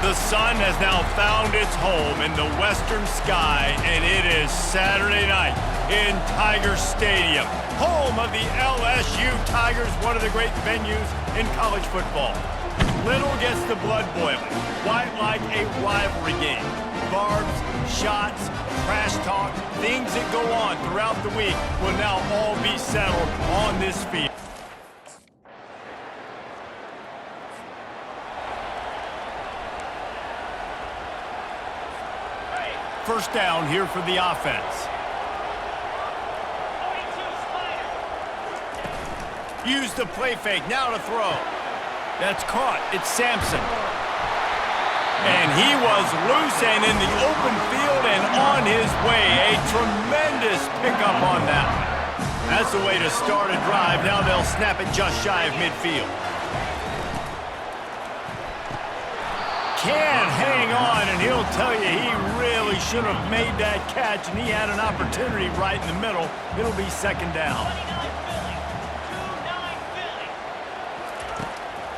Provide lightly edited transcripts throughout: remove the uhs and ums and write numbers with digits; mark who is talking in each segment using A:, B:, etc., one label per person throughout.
A: The sun has now found its home in the western sky, and it is Saturday night in Tiger Stadium, home of the LSU Tigers, one of the great venues in college football. Little gets the blood boiling, quite like a rivalry game. Barbs, shots, trash talk, things that go on throughout the week will now all be settled on this field. First down here for the offense. Use the play fake, now to throw. That's caught, it's Sampson. And he was loose and in the open field and on his way. A tremendous pickup on that one. That's the way to start a drive. Now they'll snap it just shy of midfield. Can't hang on, and he'll tell you he really should have made that catch, and he had an opportunity right in the middle. It'll be second down.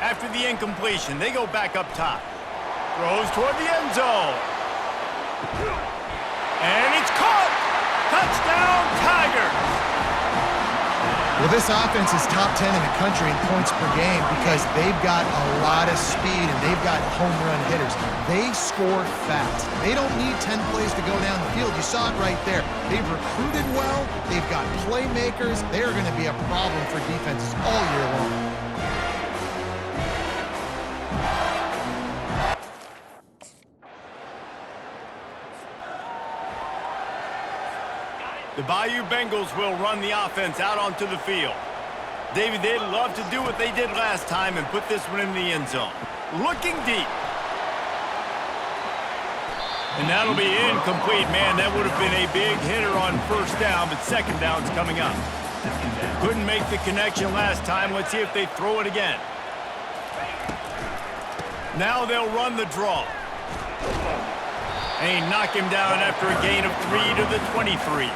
A: After the incompletion, they go back up top. Throws toward the end zone. And it's caught! Touchdown, Tigers!
B: Well, this offense is top 10 in the country in points per game because they've got a lot of speed and they've got home run hitters. They score fast. They don't need 10 plays to go down the field. You saw it right there. They've recruited well. They've got playmakers. They're going to be a problem for defenses all year long.
A: The Bayou Bengals will run the offense out onto the field. David, they'd love to do what they did last time and put this one in the end zone. Looking deep. And that'll be incomplete. Man, that would have been a big hitter on first down, but second down's coming up. Couldn't make the connection last time. Let's see if they throw it again. Now they'll run the draw. And he knocked him down after a gain of 3 to the 23.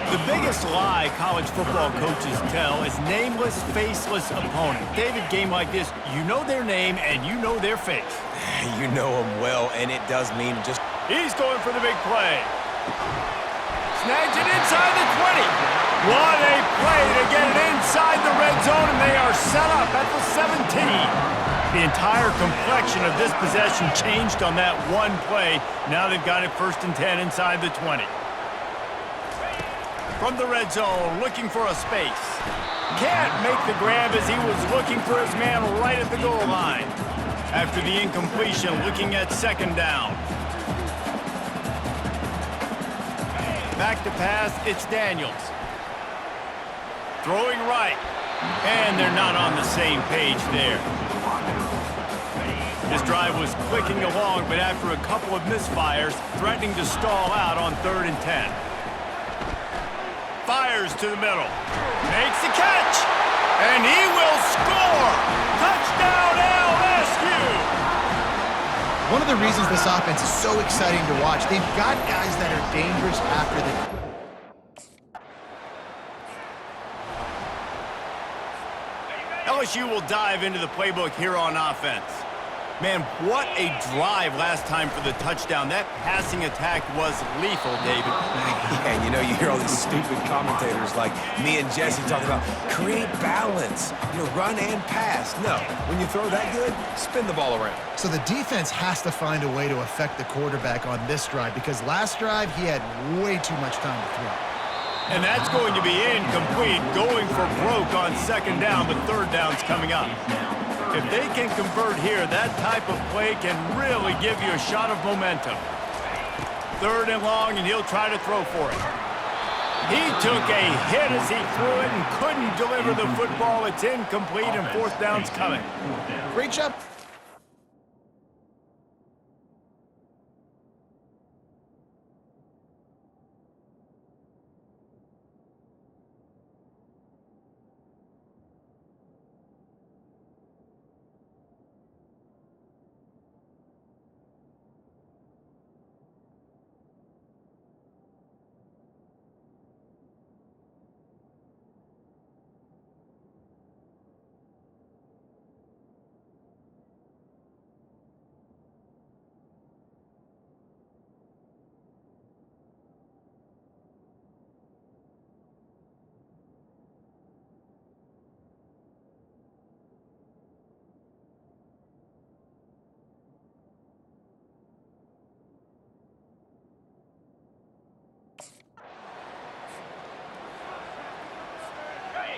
A: The biggest lie college football coaches tell is nameless, faceless opponent. David, game like this, you know their name and you know their face.
C: You know them well, and it does mean just...
A: He's going for the big play. Snags it inside the 20. What a play to get it inside the red zone, and they are set up at the 17. The entire complexion of this possession changed on that one play. Now they've got it 1st and 10 inside the 20. From the red zone, looking for a space. Can't make the grab as he was looking for his man right at the goal line. After the incompletion, looking at second down. Back to pass, it's Daniels. Throwing right. And they're not on the same page there. This drive was clicking along, but after a couple of misfires, threatening to stall out on 3rd and 10. Fires to the middle. Makes the catch. And he will score. Touchdown, LSU.
B: One of the reasons this offense is so exciting to watch, they've got guys that are dangerous after the...
A: LSU will dive into the playbook here on offense. Man, what a drive last time for the touchdown. That passing attack was lethal, David.
C: Yeah, you know, you hear all these stupid commentators like me and Jesse talking about create balance, run and pass. No, when you throw that good, spin the ball around.
B: So the defense has to find a way to affect the quarterback on this drive because last drive he had way too much time to throw.
A: And that's going to be incomplete, going for broke on second down, but third down's coming up. If they can convert here, that type of play can really give you a shot of momentum. 3rd and long, and he'll try to throw for it. He took a hit as he threw it and couldn't deliver the football. It's incomplete, and 4th down's coming.
B: Great job.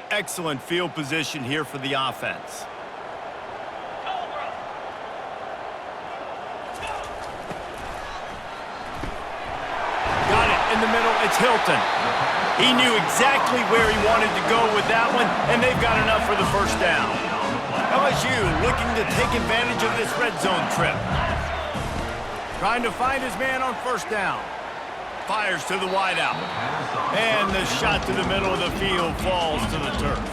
A: Excellent field position here for the offense. Got it in the middle. It's Hilton. He knew exactly where he wanted to go with that one, and they've got enough for the first down. LSU looking to take advantage of this red zone trip. Trying to find his man on first down. Fires to the wideout. And the shot to the middle of the field falls to the turf.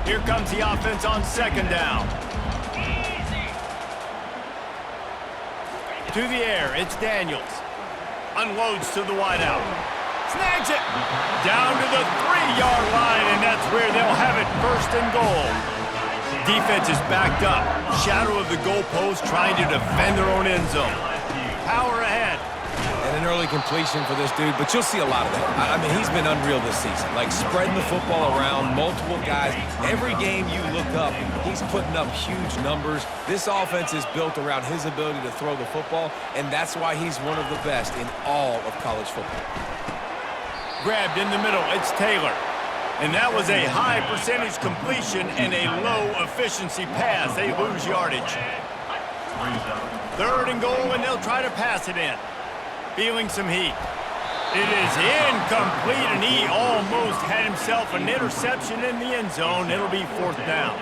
A: Here comes the offense on second down. To the air, it's Daniels. Unloads to the wideout. Snags it. Down to the 3-yard line, and that's where they'll have it, first and goal. Defense is backed up. Shadow of the goalpost trying to defend their own end zone. Power ahead.
C: And an early completion for this dude, but you'll see a lot of that. I mean, he's been unreal this season. Like, spreading the football around, multiple guys. Every game you look up, he's putting up huge numbers. This offense is built around his ability to throw the football, and that's why he's one of the best in all of college football.
A: Grabbed in the middle, it's Taylor. And that was a high percentage completion and a low efficiency pass. They lose yardage. Third and goal, and they'll try to pass it in. Feeling some heat. It is incomplete, and he almost had himself an interception in the end zone. It'll be fourth down.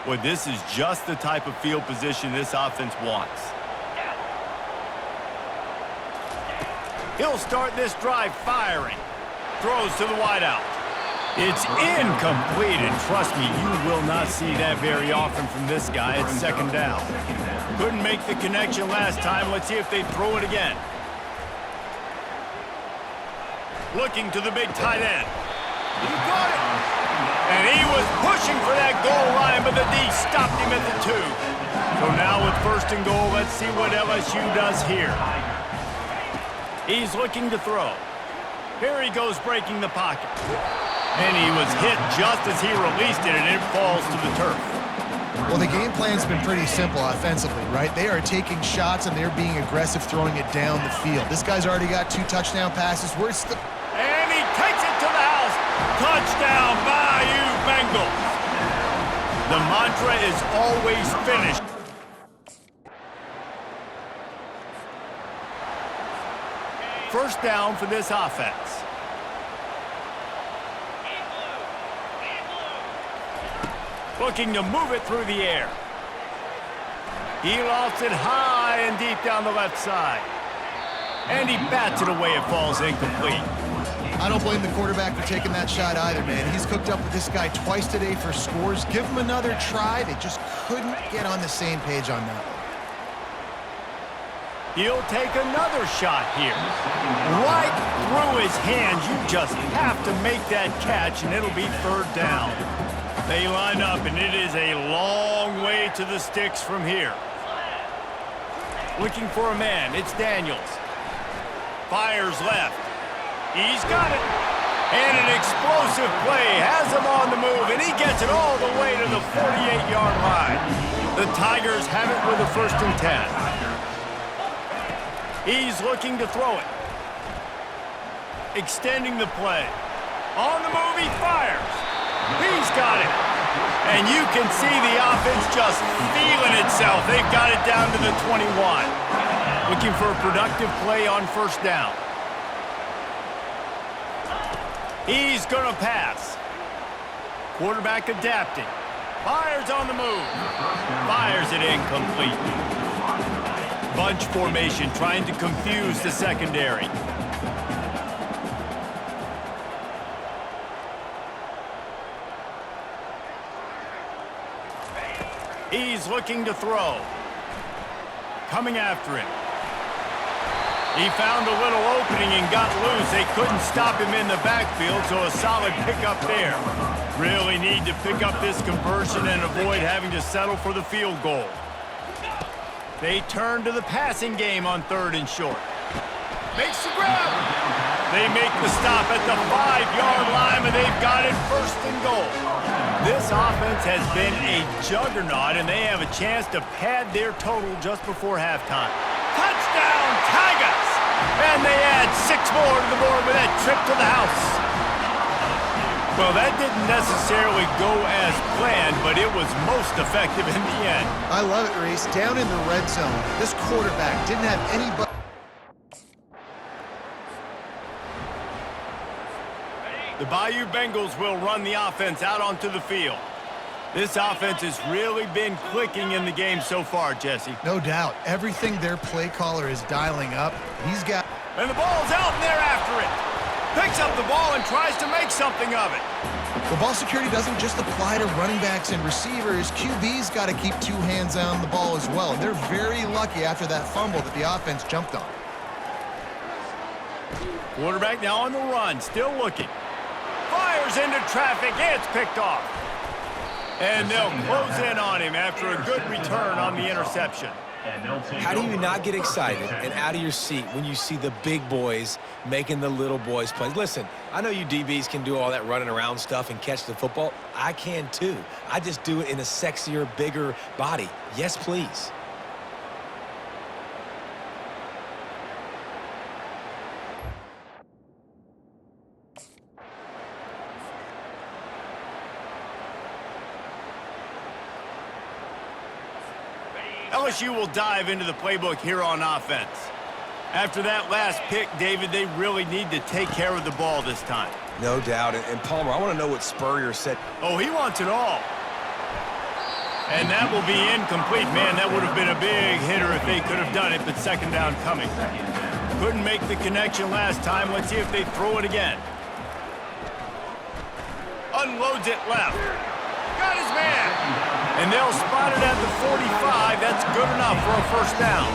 A: Well, this is just the type of field position this offense wants. He'll start this drive firing. Throws to the wideout. It's incomplete, and trust me, you will not see that very often from this guy. It's second down. Couldn't make the connection last time. Let's see if they throw it again. Looking to the big tight end. He got it. And he was pushing for that goal line, but the D stopped him at the 2. So now with first and goal, let's see what LSU does here. He's looking to throw. Here he goes, breaking the pocket. And he was hit just as he released it, and it falls to the turf.
B: Well, the game plan's been pretty simple offensively, right? They are taking shots, and they're being aggressive, throwing it down the field. This guy's already got 2 touchdown passes.
A: And he takes it to the house. Touchdown, Bayou Bengals. The mantra is always finished. First down for this offense. Looking to move it through the air. He lofts it high and deep down the left side. And he bats it away. It falls incomplete.
B: I don't blame the quarterback for taking that shot either, man. He's cooked up with this guy twice today for scores. Give him another try. They just couldn't get on the same page on that one.
A: He'll take another shot here. Right through his hands. You just have to make that catch, and it'll be third down. They line up, and it is a long way to the sticks from here. Looking for a man. It's Daniels. Fires left. He's got it. And an explosive play has him on the move, and he gets it all the way to the 48-yard line. The Tigers have it with a 1st and 10. He's looking to throw it. Extending the play. On the move, he fires. He's got it. And you can see the offense just feeling itself. They've got it down to the 21. Looking for a productive play on first down. He's going to pass. Quarterback adapting. Fires on the move. Fires it incomplete. Bunch formation trying to confuse the secondary. He's looking to throw. Coming after him. He found a little opening and got loose. They couldn't stop him in the backfield, so a solid pickup there. Really need to pick up this conversion and avoid having to settle for the field goal. They turn to the passing game on 3rd and short. Makes the grab. They make the stop at the 5-yard line, but they've got it 1st and goal. This offense has been a juggernaut, and they have a chance to pad their total just before halftime. Touchdown, Tigers! And they add 6 more to the board with that trip to the house. Well, that didn't necessarily go as planned, but it was most effective in the end.
B: I love it, Reese. Down in the red zone, this quarterback didn't have anybody.
A: The Bayou Bengals will run the offense out onto the field. This offense has really been clicking in the game so far, Jesse.
B: No doubt. Everything their play caller is dialing up, he's got.
A: And the ball's out, and they're after it. Picks up the ball and tries to make something of it.
B: Well, ball security doesn't just apply to running backs and receivers. QB's got to keep 2 hands on the ball as well. And they're very lucky after that fumble that the offense jumped on.
A: Quarterback now on the run, still looking. Fires into traffic, it's picked off. And they'll close in on him after a good return on the interception.
C: How do you not get excited and out of your seat when you see the big boys making the little boys play? Listen, I know you DBs can do all that running around stuff and catch the football. I can too. I just do it in a sexier, bigger body. Yes, please.
A: LSU will dive into the playbook here on offense. After that last pick, David, they really need to take care of the ball this time.
C: No doubt. And Palmer, I want to know what Spurrier said.
A: Oh, he wants it all. And that will be incomplete. Man, that would have been a big hitter if they could have done it, but second down coming. Couldn't make the connection last time. Let's see if they throw it again. Unloads it left. Got his man. And they'll spot it at the 45. That's good enough for a first down.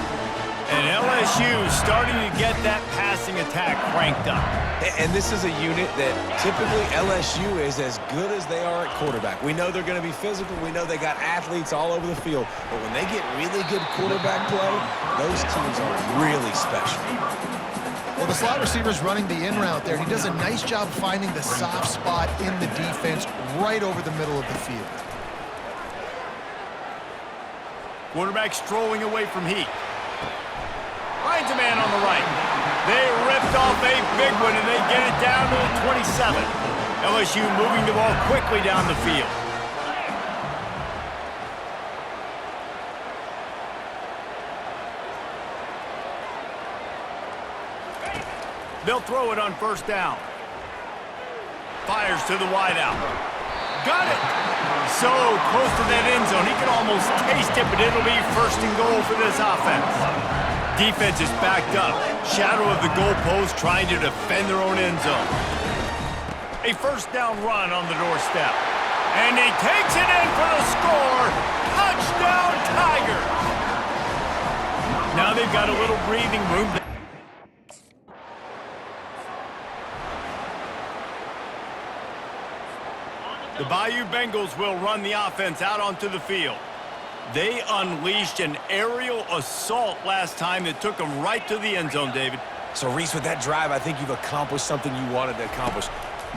A: And LSU starting to get that passing attack cranked up.
C: And this is a unit that typically LSU is as good as they are at quarterback. We know they're going to be physical. We know they got athletes all over the field. But when they get really good quarterback play, those teams are really special.
B: Well, the slot receiver's running the in route there. He does a nice job finding the soft spot in the defense right over the middle of the field.
A: Quarterback strolling away from Heat. Finds a man on the right. They ripped off a big one, and they get it down to the 27. LSU moving the ball quickly down the field. They'll throw it on first down. Fires to the wideout. Got it! So close to that end zone, he can almost taste it, but it'll be first and goal for this offense. Defense is backed up. Shadow of the goalpost trying to defend their own end zone. A first down run on the doorstep. And he takes it in for the score. Touchdown, Tigers! Now they've got a little breathing room. The Bayou Bengals will run the offense out onto the field. They unleashed an aerial assault last time that took them right to the end zone, David.
C: So, Reese, with that drive, I think you've accomplished something you wanted to accomplish.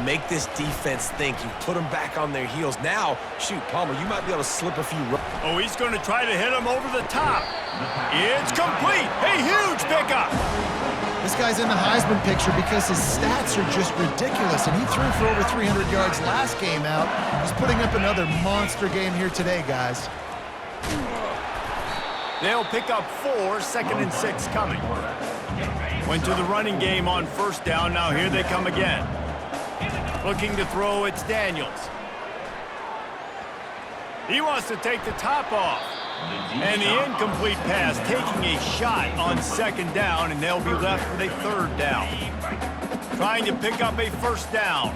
C: Make this defense think. You put them back on their heels. Now, shoot, Palmer, you might be able to slip a few.
A: Oh, he's going to try to hit him over the top. It's complete. A huge pickup.
B: This guy's in the Heisman picture because his stats are just ridiculous, and he threw for over 300 yards last game out. He's putting up another monster game here today, guys.
A: They'll pick up 4, second and 6 coming. Went to the running game on first down. Now here they come again. Looking to throw, it's Daniels. He wants to take the top off. And the incomplete pass taking a shot on second down, and they'll be left with a third down. Trying to pick up a first down.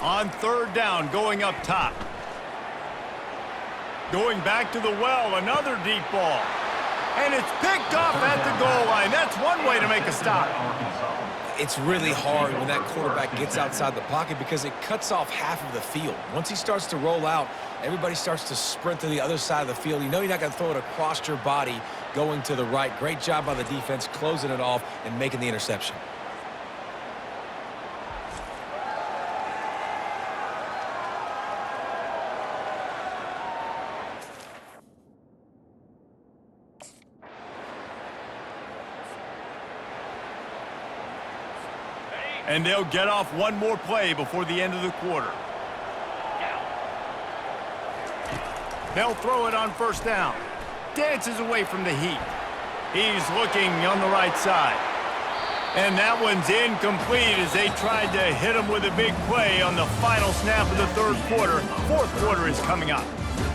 A: On third down, going up top. Going back to the well, another deep ball. And it's picked off at the goal line. That's one way to make a stop.
C: It's really hard when that quarterback gets outside the pocket because it cuts off half of the field. Once he starts to roll out, everybody starts to sprint to the other side of the field. You know you're not going to throw it across your body going to the right. Great job by the defense closing it off and making the interception.
A: And they'll get off one more play before the end of the quarter. They'll throw it on first down. Dances away from the heat. He's looking on the right side. And that one's incomplete as they tried to hit him with a big play on the final snap of the third quarter. Fourth quarter is coming up.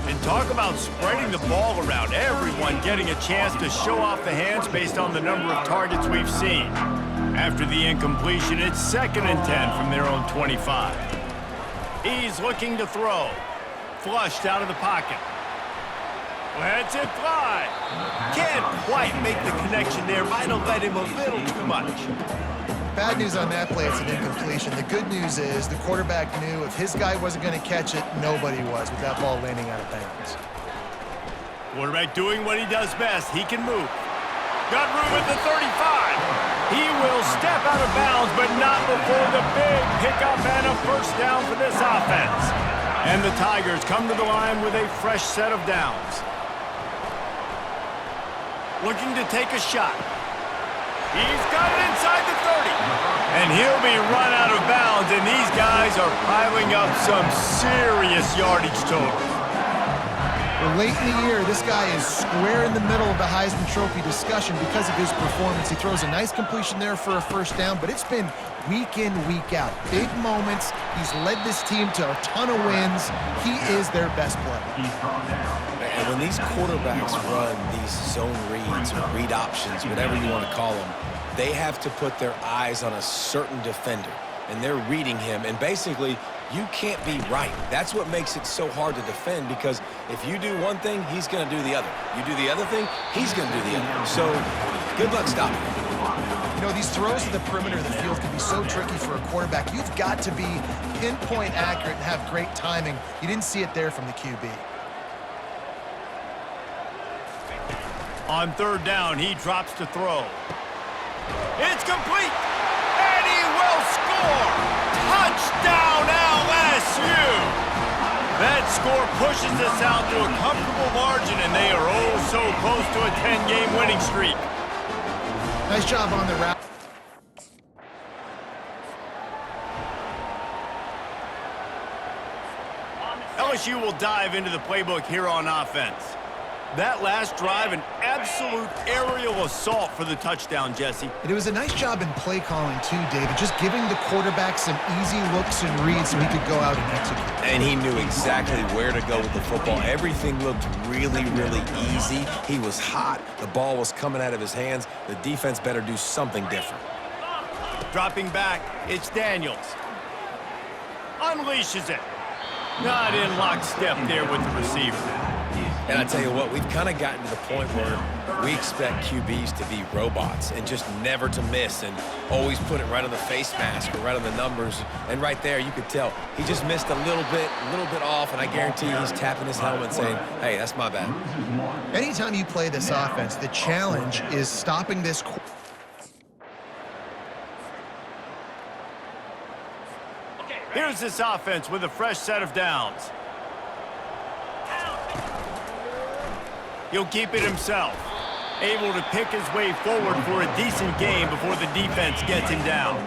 A: And talk about spreading the ball around. Everyone getting a chance to show off the hands based on the number of targets we've seen. After the incompletion, it's 2nd and 10 from their own 25. He's looking to throw. Flushed out of the pocket. Lets it fly. Can't quite make the connection there. Might have let him a little too much.
B: Bad news on that play, it's an incompletion. The good news is the quarterback knew if his guy wasn't going to catch it, nobody was with that ball landing out of bounds.
A: Quarterback doing what he does best. He can move. Got room at the 35. He will step out of bounds, but not before the big pickup and a first down for this offense. And the Tigers come to the line with a fresh set of downs. Looking to take a shot. He's got it inside the 30. And he'll be run out of bounds, and these guys are piling up some serious yardage totals.
B: Well, late in the year, this guy is square in the middle of the Heisman Trophy discussion because of his performance. He throws a nice completion there for a first down, but it's been week in, week out. Big moments. He's led this team to a ton of wins. He is their best player.
C: And when these quarterbacks run these zone reads or read options, whatever you want to call them, they have to put their eyes on a certain defender, and they're reading him, and basically you can't be right. That's what makes it so hard to defend, because if you do one thing, he's going to do the other. You do the other thing, he's going to do the other. So good luck stopping him.
B: You know, these throws to the perimeter of the field can be so tricky for a quarterback. You've got to be pinpoint accurate and have great timing. You didn't see it there from the QB.
A: On third down, he drops to throw. It's complete, and he will score! Touchdown, LSU! That score pushes us out to a comfortable margin, and they are oh so close to a 10-game winning streak.
B: Nice job on the route.
A: LSU will dive into the playbook here on offense. That last drive, an absolute aerial assault for the touchdown, Jesse.
B: It was a nice job in play calling too, David, just giving the quarterback some easy looks and reads so he could go out and execute.
C: And he knew exactly where to go with the football. Everything looked really, really easy. He was hot. The ball was coming out of his hands. The defense better do something different.
A: Dropping back, it's Daniels. Unleashes it. Not in lockstep there with the receiver.
C: And I tell you what, we've kind of gotten to the point where we expect QBs to be robots and just never to miss and always put it right on the face mask or right on the numbers. And right there, you could tell he just missed a little bit off, and I guarantee he's tapping his helmet saying, hey, that's my bad.
B: Anytime you play this offense, the challenge is stopping this.
A: Here's this offense with a fresh set of downs. He'll keep it himself. Able to pick his way forward for a decent game before the defense gets him down.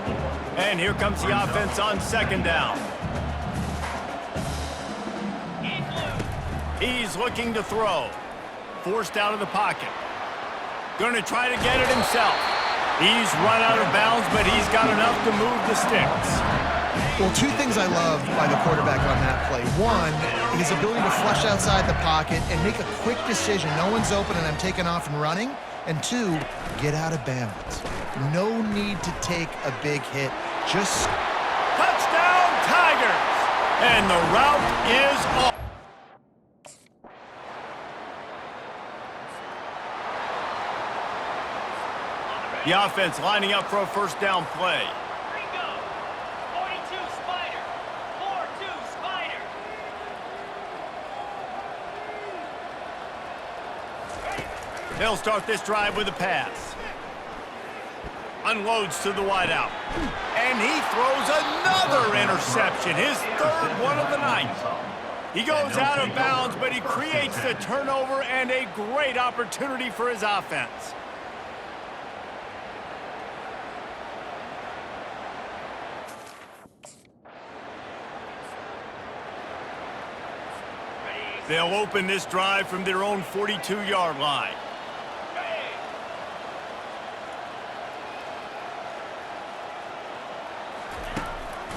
A: And here comes the offense on second down. He's looking to throw. Forced out of the pocket. Going to try to get it himself. He's run out of bounds, but he's got enough to move the sticks.
B: Well, two things I love by the quarterback on that play. One, his ability to flush outside the pocket and make a quick decision. No one's open and I'm taking off and running. And two, get out of bounds. No need to take a big hit. Just...
A: Touchdown, Tigers! And the route is off. The offense lining up for a first down play. They'll start this drive with a pass. Unloads to the wideout. And he throws another interception, his third one of the night. He goes out of bounds, but he creates the turnover and a great opportunity for his offense. They'll open this drive from their own 42-yard line.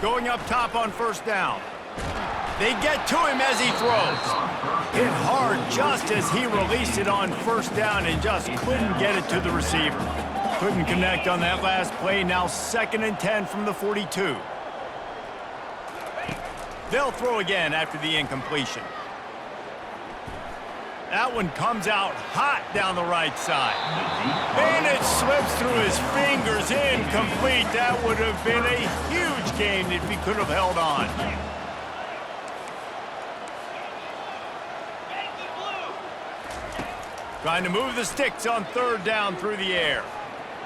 A: Going up top on first down. They get to him as he throws. Hit hard just as he released it on first down and just couldn't get it to the receiver. Couldn't connect on that last play. Now 2nd and 10 from the 42. They'll throw again after the incompletion. That one comes out hot down the right side. And it slips through his fingers, incomplete. That would have been a huge gain if he could have held on. Trying to move the sticks on 3rd down through the air.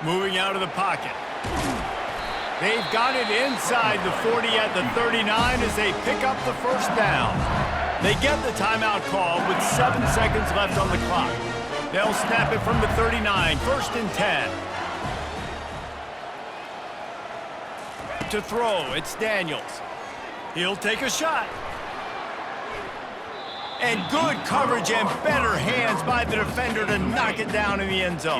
A: Moving out of the pocket. They've got it inside the 40 at the 39 as they pick up the first down. They get the timeout call with 7 seconds left on the clock. They'll snap it from the 39, 1st and 10. To throw, it's Daniels. He'll take a shot. And good coverage and better hands by the defender to knock it down in the end zone.